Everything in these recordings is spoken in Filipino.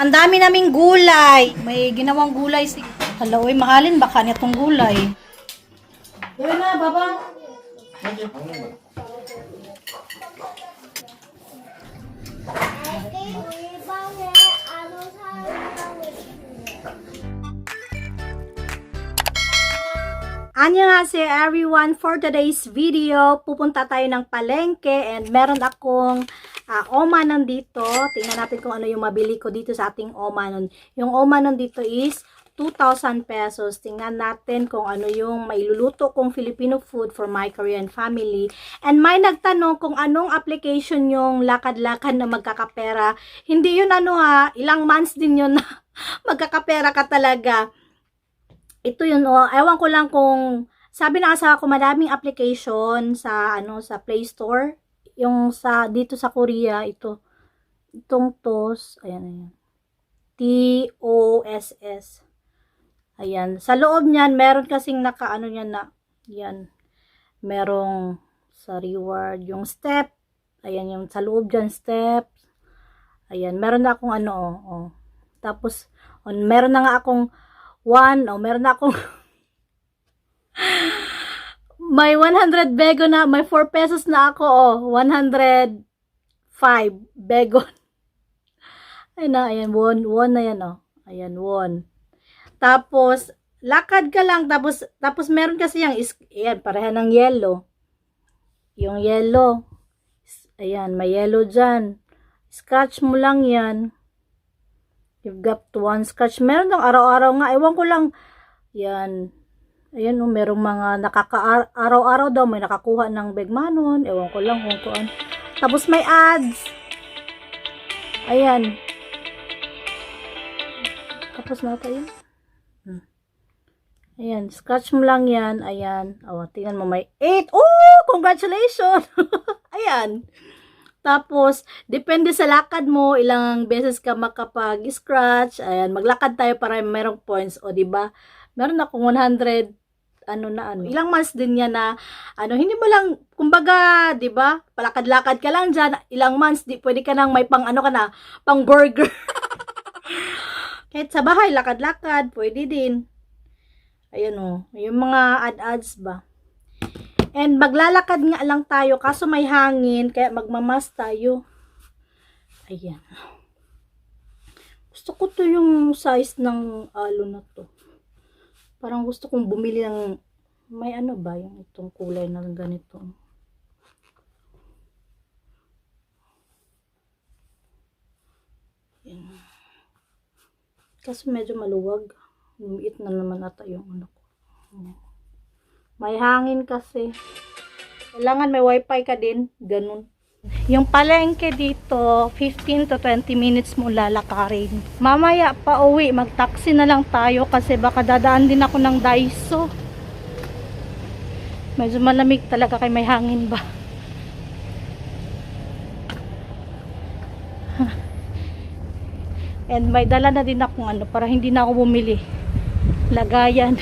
Ang dami naming gulay. May ginawang gulay si... Hala, uy, mahalin baka niya tong gulay. Uy na, baba. Annyeonghaseyo everyone, for today's video, pupunta tayo ng palengke and meron akong omanon dito. Tingnan natin kung ano yung mabili ko dito sa ating omanon. Yung omanon dito is 2,000 pesos. Tingnan natin kung ano yung mailuluto kong Filipino food for my Korean family. And may nagtanong kung anong application yung lakad-lakad na magkakapera. Hindi yun ilang months din yun na magkakapera ka talaga. Ito yun, ewan ko lang kung, sabi ng asawa ko, madaming application sa, sa Play Store. Yung dito sa Korea, itong TOS, ayan. TOSS. Ayan. Sa loob niyan, meron kasing yan. Merong sa reward, yung step. Ayan, yung sa loob dyan, step. Ayan, meron na akong Tapos, meron na nga akong meron na akong may 100 bego na, may 4 pesos na ako, 105 bego. Ayan, won na yan, ayan, won. Tapos, lakad ka lang, tapos meron kasi ayan, pareha ng yellow. Yung yellow, ayan, may yellow dyan. Scratch mo lang yan. You've got one scratch. Meron ng araw-araw nga. Ewan ko lang. Yan. Ayan, merong mga araw-araw daw may nakakuha ng begmanon. Ewan ko lang kung kuan. Tapos may ads. Ayan. Tapos na tayo. Ayan. Scratch mo lang yan. Ayan. Tingnan mo may 8. Oh! Congratulations! Ayan. Tapos, depende sa lakad mo, ilang beses ka makapag-scratch. Ayan, maglakad tayo para merong points. O, diba? Meron akong 100, Ilang months din yan na, hindi mo lang, kumbaga, diba? Palakad-lakad ka lang dyan. Ilang months, pwede ka nang may pang burger. Kahit sa bahay, lakad-lakad, pwede din. Ayan yung mga ads ba? And maglalakad nga lang tayo kaso may hangin kaya magmamas tayo. Ayan. Gusto ko to yung size ng alo na to. Parang gusto kong bumili ng may ba yung itong kulay na ganito. Ayan. Kaso medyo maluwag. Lumiit na naman ata yung ko. Ayan. May hangin kasi. Kailangan may wifi ka din. Ganun. Yung palengke dito, 15 to 20 minutes mo lalakarin. Mamaya pa uwi, mag-taxi na lang tayo kasi baka dadaan din ako ng Daiso. Medyo malamig talaga kay may hangin ba. And may dala na din akong para hindi na ako bumili. Lagayan.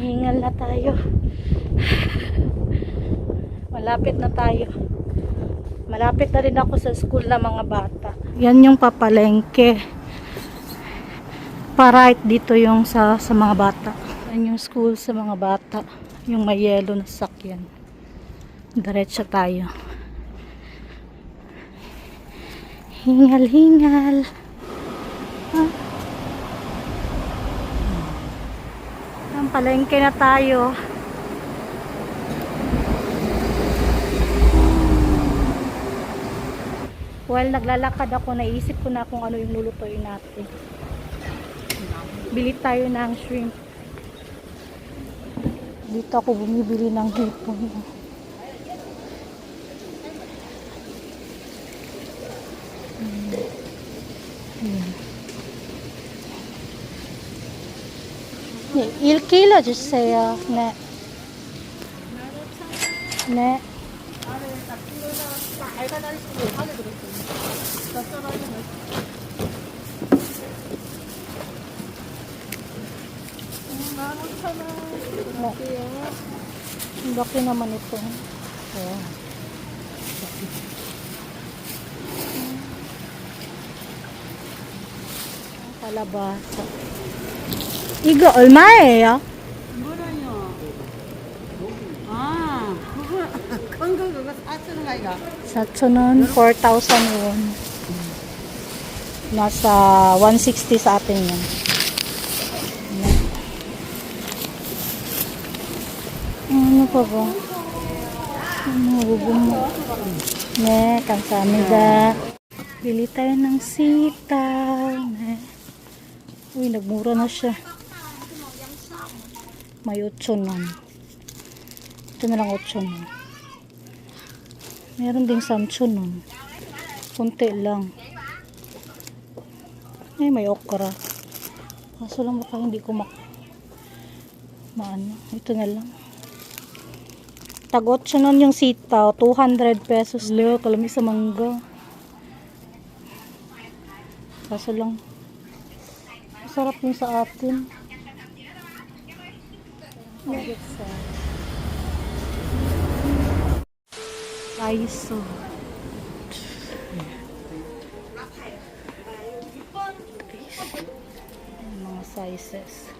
Hingal na tayo. Malapit na tayo. Malapit na rin ako sa school ng mga bata. Yan yung papalengke. Right dito yung sa mga bata. Yan yung school sa mga bata. Yung may yellow na sakyan. Diretso tayo. Hingal. Palengke na tayo. While naglalakad ako, naisip ko na kung ano yung lulutuin natin. Bili tayo ng shrimp. Dito ako bumibili ng hipon. 네, 1kg 주세요. 네. 네. Ang laki naman ito. Ayan. Kalabasa. 이거 얼마예요? 뭐라요? 아, 그거 4,000원 가이가. 4,000원, 4,000 won. Nasa 160 sa atin yan. Ano pa ba? Ano gugumo? Ne, kamsahamnida. Bili tayo ng sitaw. Ne. Uy, nagmura na siya. May 8 nun. Ito na lang 8 nun. Meron ding 3 nun. Kunti lang. Eh, may okra. Kaso lang baka hindi ko maano. Ito na lang. Tag 8 nun yung sitaw. 200 pesos. Leo, kalami sa mangga. Kaso lang. Masarap yung sa atin. Daiso. Mga sizes.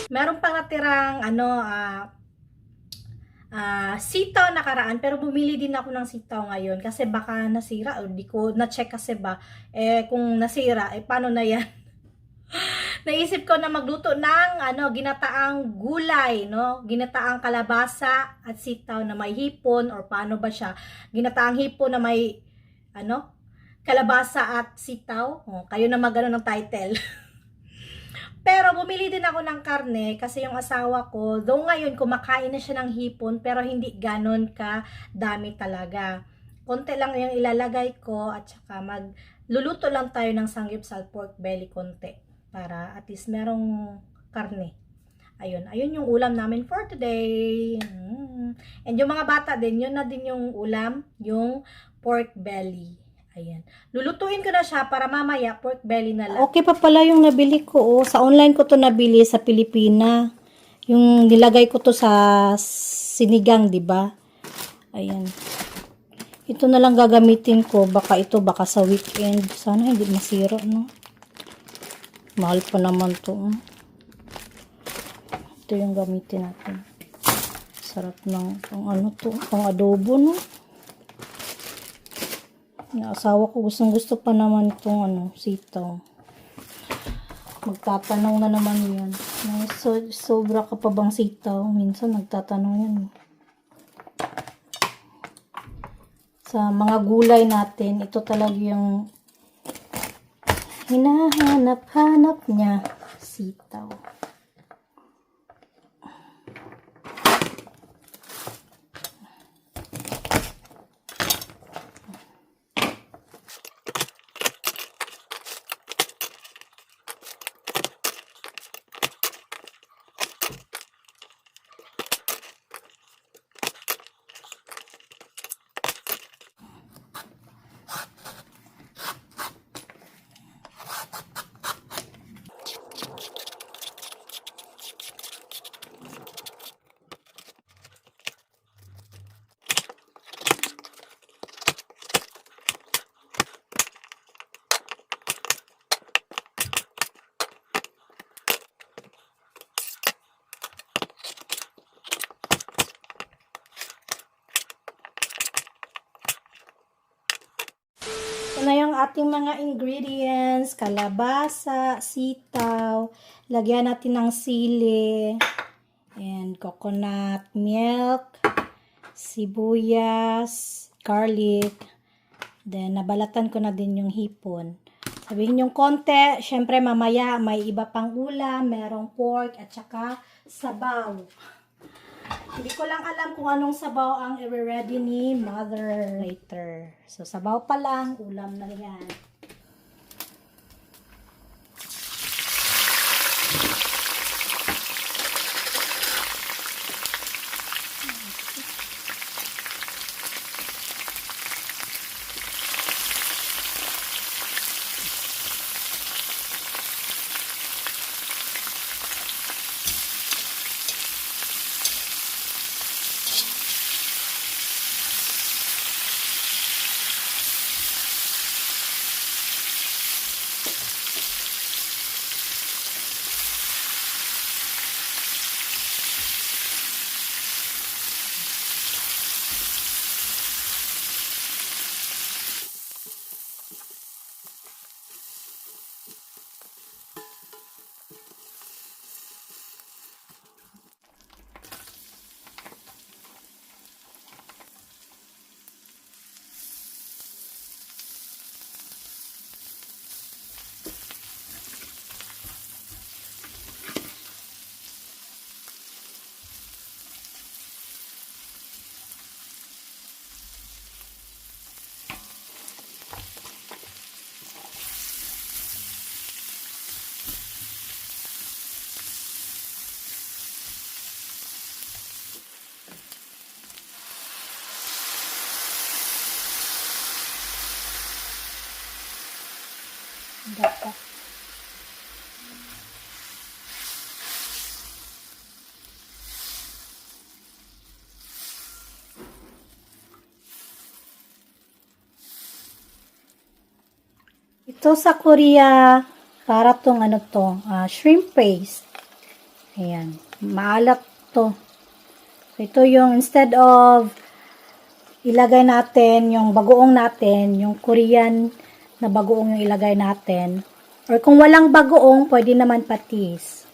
Meron pang natirang sitaw nakaraan, pero bumili din ako ng sitaw ngayon kasi baka nasira o di ko na-check kasi ba kung nasira paano na yan. Naisip ko na magluto ng ginataang gulay, no? Ginataang kalabasa at sitaw na may hipon, or paano ba siya? Ginataang hipon na may kalabasa at sitaw. Kayo na magano ng title. Pero bumili din ako ng karne kasi yung asawa ko, though ngayon kumakain na siya ng hipon, pero hindi ganon ka dami talaga. Konti lang yung ilalagay ko at saka magluluto lang tayo ng sanggipsal pork belly konti para at least merong karne. Ayun yung ulam namin for today. And yung mga bata din, yun na din yung ulam, yung pork belly. Ayan. Lulutuin ko na siya para mamaya pork belly na lang. Okay pa pala yung nabili ko. Sa online ko to nabili sa Pilipina. Yung nilagay ko to sa sinigang, di ba? Ayan. Ito na lang gagamitin ko. Baka sa weekend. Sana hindi masira, no? Mahal pa naman to. Ito yung gamitin natin. Sarap ng pang adobo, no? Yung asawa ko gusto pa naman itong sitaw. Magtatanong na naman yan. Sobra ka pa bang sitaw? Minsan nagtatanong yan. Sa mga gulay natin, ito talaga yung hinahanap-hanap niya, sitaw. Ito na yung ating mga ingredients. Kalabasa, sitaw. Lagyan natin ng sili. And coconut milk. Sibuyas. Garlic. Then, nabalatan ko na din yung hipon. Sabihin yung konti. Syempre, mamaya may iba pang ulam. Merong pork at saka sabaw. Hindi ko lang alam kung anong sabaw ang i-ready ni mother later. So, sabaw pa lang, ulam na yan. Data. Ito sa Korea, para tong ano to, shrimp paste. Ayan, maalat to. Ito yung instead of ilagay natin yung bagoong natin, yung Korean na bagoong yung ilagay natin. Or kung walang bagoong, pwede naman patis.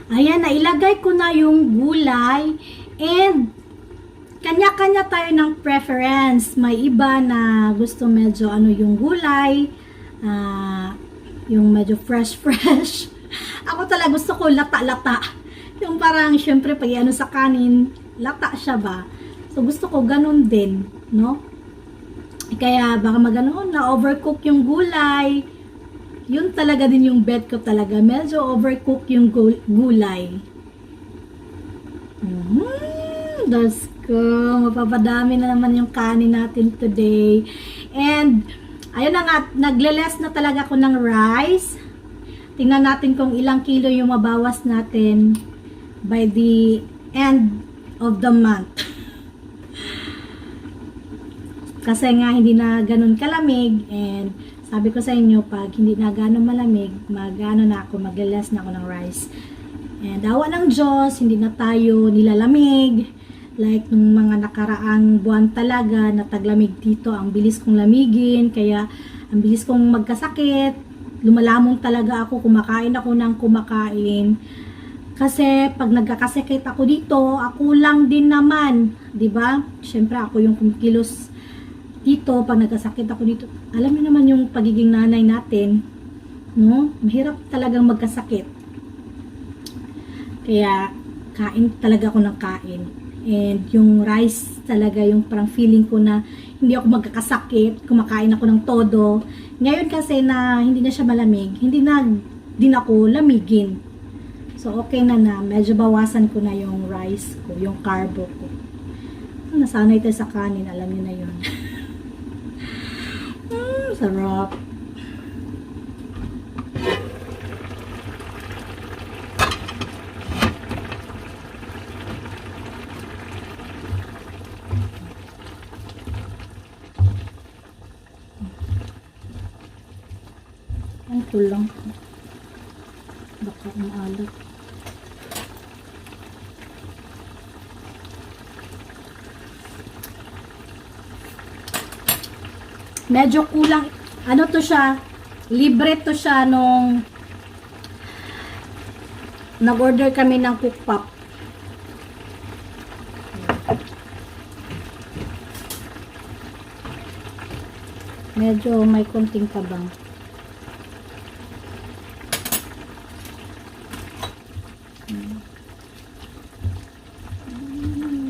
Ayan, nailagay ko na yung gulay and kanya-kanya tayo ng preference. May iba na gusto medyo ano yung gulay, yung medyo fresh-fresh. Ako talaga gusto ko lata-lata. Yung parang syempre pag ano sa kanin, lata siya ba? So gusto ko ganun din, no? Kaya baka magano na overcook yung gulay. Yun talaga din yung bet ko talaga. Medyo overcook yung gulay. That's ko. Mapapadami na naman yung kanin natin today. And, ayun na nga, nagle-less na talaga ako ng rice. Tingnan natin kung ilang kilo yung mabawas natin by the end of the month. Kasi nga, hindi na ganun kalamig and sabi ko sa inyo, pag hindi na gano'ng malamig, magle-less na ako ng rice. And awa ng Diyos, hindi na tayo nilalamig. Like, nung mga nakaraang buwan talaga, nataglamig dito, ang bilis kong lamigin, kaya ang bilis kong magkasakit. Lumalamon talaga ako, kumakain ako ng kumakain. Kasi, pag nagkakasakit ako dito, ako lang din naman. 'Di ba? Siyempre, ako yung kumikilos dito, pag nagkasakit ako dito, alam niyo naman yung pagiging nanay natin, no? Mahirap talagang magkasakit. Kaya, kain talaga ako ng kain. And yung rice talaga, yung parang feeling ko na hindi ako magkakasakit, kumakain ako ng todo. Ngayon kasi na hindi na siya malamig, hindi na din ako lamigin. So, okay na, medyo bawasan ko na yung rice ko, yung carbo ko. Nasanay tayo sa kanin, alam niyo na yun. Sarap. Ang tulang. Baka maalat. Medyo kulang. Ano to siya? Libre to siya nung nag-order kami ng cook pop. Medyo may konting tabang.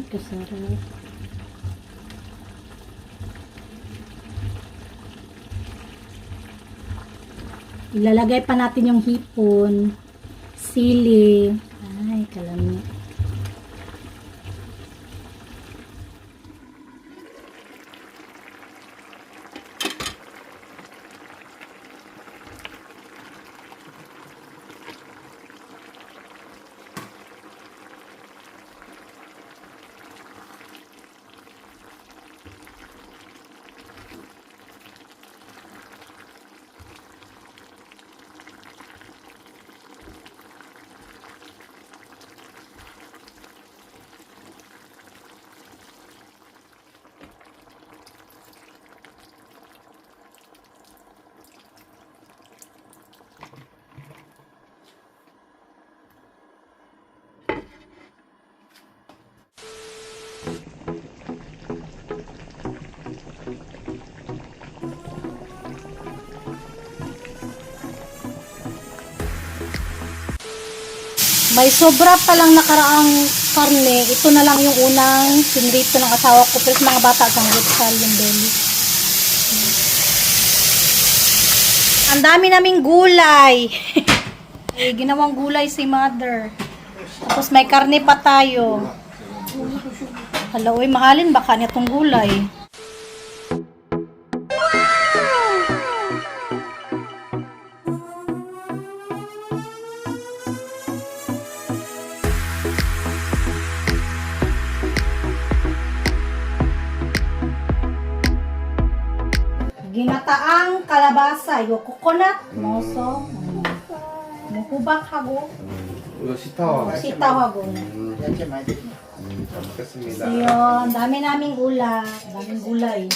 Kasarap. Ilalagay pa natin yung hipon. sili. Ay, kalami. May sobra pa lang nakaraang karne. Ito na lang yung unang sinrito ng asawa ko. Pero sa mga bata, kang gutsal yung belly. Ang dami naming gulay. Eh, ginawang gulay si mother. Tapos may karne pa tayo. Hala, uy, mahalin baka niya tong gulay. Ginataang kalabasa, yung coconut, moso, muhubak hago, 이거 시타와 sitaw hago. 잘 먹겠습니다. So yun, dami naming ulam, daming gulay.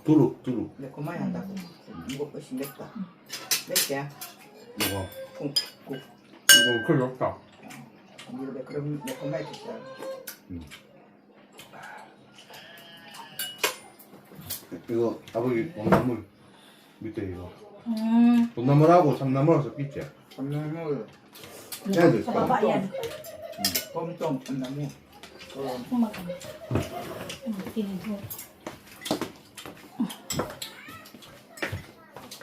두루 매콤하게 한다고. 이거 훨씬 맵다. 맵게. 이거 국. 이거 큰 없다. 이거 그럼 매콤하게 드셔. 이거 아버지 원나물 밑에 이거 Mm, 원나물하고 참나물하고 섞있지? 참나물, 얘도 sa 있어. baba yan. 봄동 참나물. Kumakan. Tinig mo.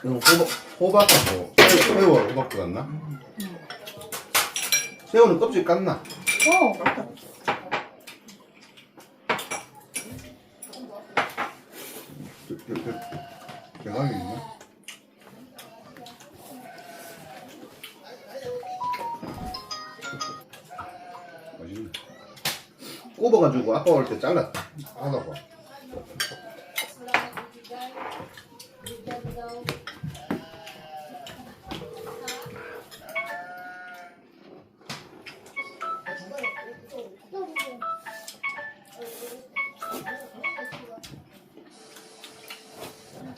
이거 호박하고 새우 호박 들었나? 새우는 껍질 깠나? Oh, 대박이 있나? 맛있네. 굽어가지고 아빠 올 때 잘랐다. 하다가.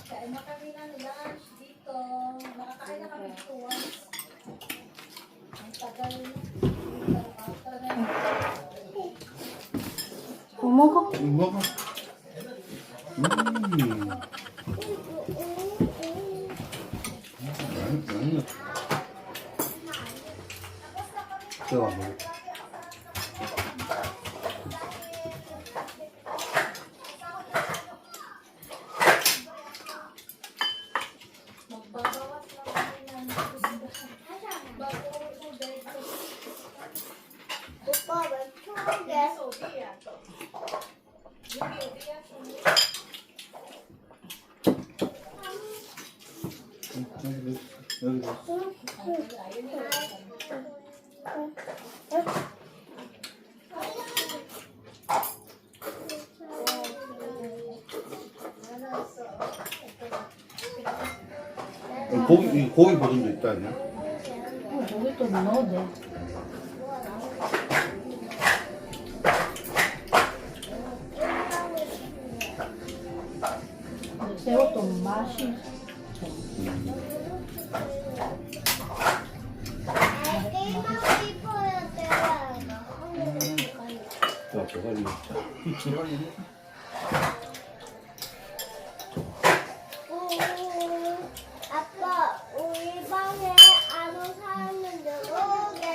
kain na kami ng lunch dito. Nakakain na kami dito once. Ang tagal. Umuho. 먹어. 들어가 먹어. 오빠 왜 초록이야? 여기 고기 버전도 있다 아니야? Uy, ito no, de. Deseo tomashi. 게임하고 싶어요, 때려. 저거 아빠, 우리 방에 아는 사람은 누구게?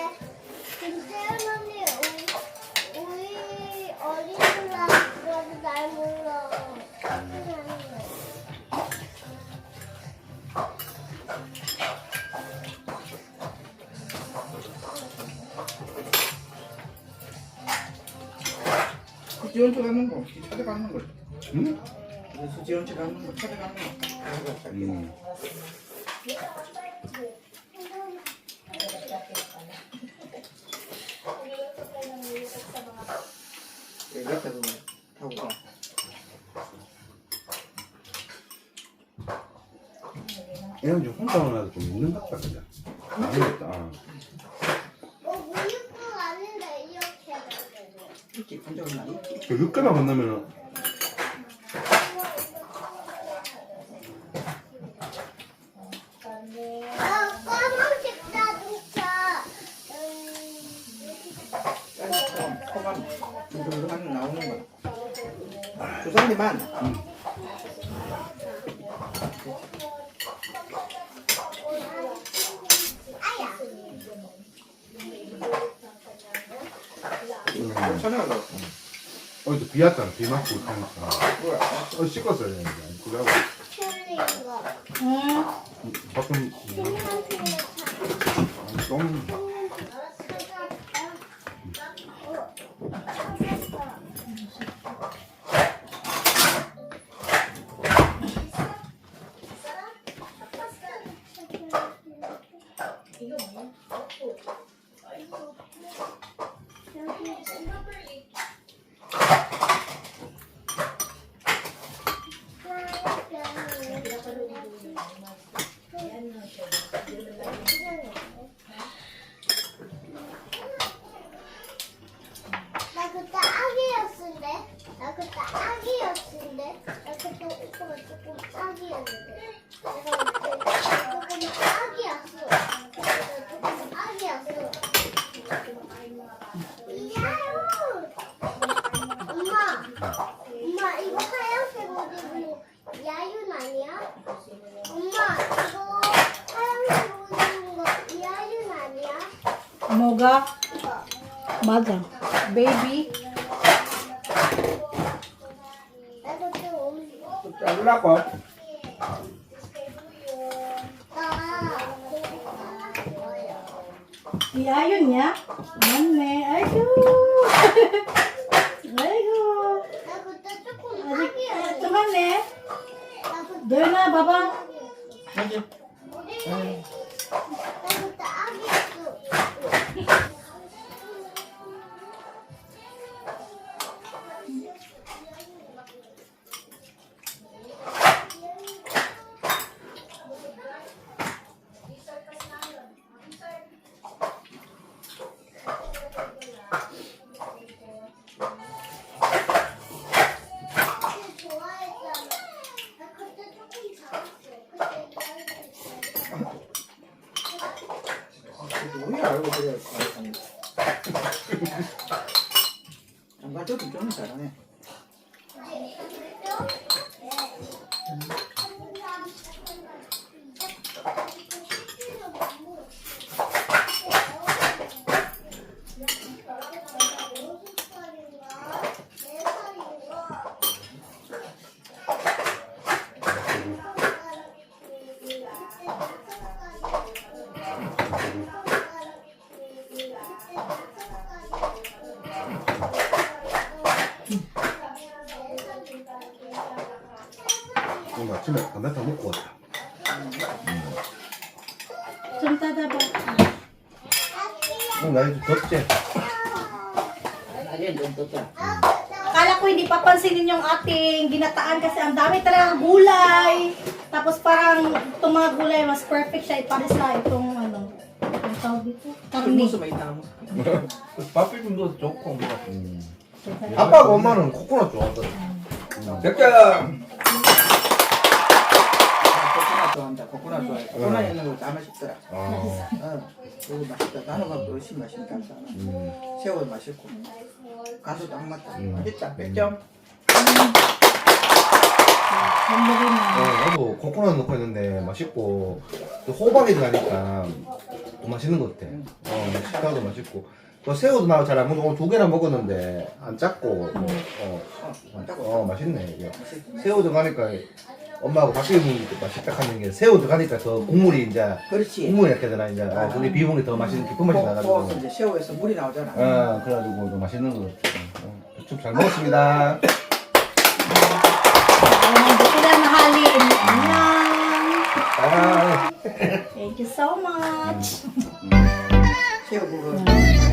김태현 언니, 우리 어린이라 그래도 날 몰라. 수지 연출하는 거 찾아가는 걸. 응? 수지 연출하는 거 찾아가는 거. 옆에서 타고 가. 얘는 좀 혼자 오나도 좀 있는 것 같다 그냥. 아니겠다. 무육도 아닌데 이렇게 해야 되고. 일찍 한 적은 아니지. 그 6개만 건너면은 까만색 자동차. 소감 둥둥둥하는 나오는 거. 조상님만. 아야. 괜찮아 너. 어디서 비 왔잖아. 비 맞고 하니까. 뭐야? 씻었어야 되는데. 그러고 틀린 거. 가끔 좀 나 그때 아기였는데. 나 그때 아기였는데. 나 그때 오빠가 조금 아기였는데. 내가 그때 조금 아기였어. 내가 조금 아기였어. 야유. 엄마 이거 하얀색 옷 입은 야윤 아니야? 엄마 이거 하얀색 옷 입은 거 야윤 아니야? 뭐가? 이거. 맞아. 베이비. 나 그때 옷 잘라고. 이 아윤이야? 맞네. 아이고. 아이고. 나 그때 조금 아직 아기였어. 좀 왔네. 나 그때 너나 봐봐. 맞아. 나 그때 아기였어. 그때 좋아했잖아. 나 그때 조금 작았어. 그때 뭐야 알고 그래. 장가도 좀 잘하네. 오늘 아침에 감자탕 먹고 왔다. 좀 닫아봐. 오늘 날이 좀 덥지? 아직 좀 떴다. Akala ko hindi papansinin yung ating ginataan kasi ang dami talagang gulay. Tapos parang itong mga gulay, mas perfect siya. Pares na itong ano. Ang tawag dito? Karni. 무슨 말 있다. 밥비빔 넣어서 좋고 뭐. 아빠가 엄마는 코코넛 좋아하더라. 백자 코코넛 좋아한다. 코코넛 좋아해. 코코넛 있는 거 다 맛있더라. 그거 맛있다. 나는 갖고 훨씬 맛있다. 새우 맛있고. 간도 딱 맞다. 맛있다. 100점. 나도 코코넛 넣고 있는데 맛있고 또 호박이 들어가니까 또 맛있는 것 같아. 식감도 맛있고 또 새우도 나 잘 안 먹고 오늘 2개나 먹었는데 안 짰고 맛있네 이게. 새우 들어가니까 엄마하고 밥비빔 맛있다 하는 게 새우 들어가니까 더 국물이 이제 그렇지. 국물이 이렇게 되나 이제 그게 비빔이 더 맛있는 깊은 맛이 나가지고 이제 새우에서 물이 나오잖아. 그래가지고 더 맛있는 것 같아. 좀 잘 먹었습니다. Buti lang nahalin. Annyeong. 아. Thank you so much. 새우 그거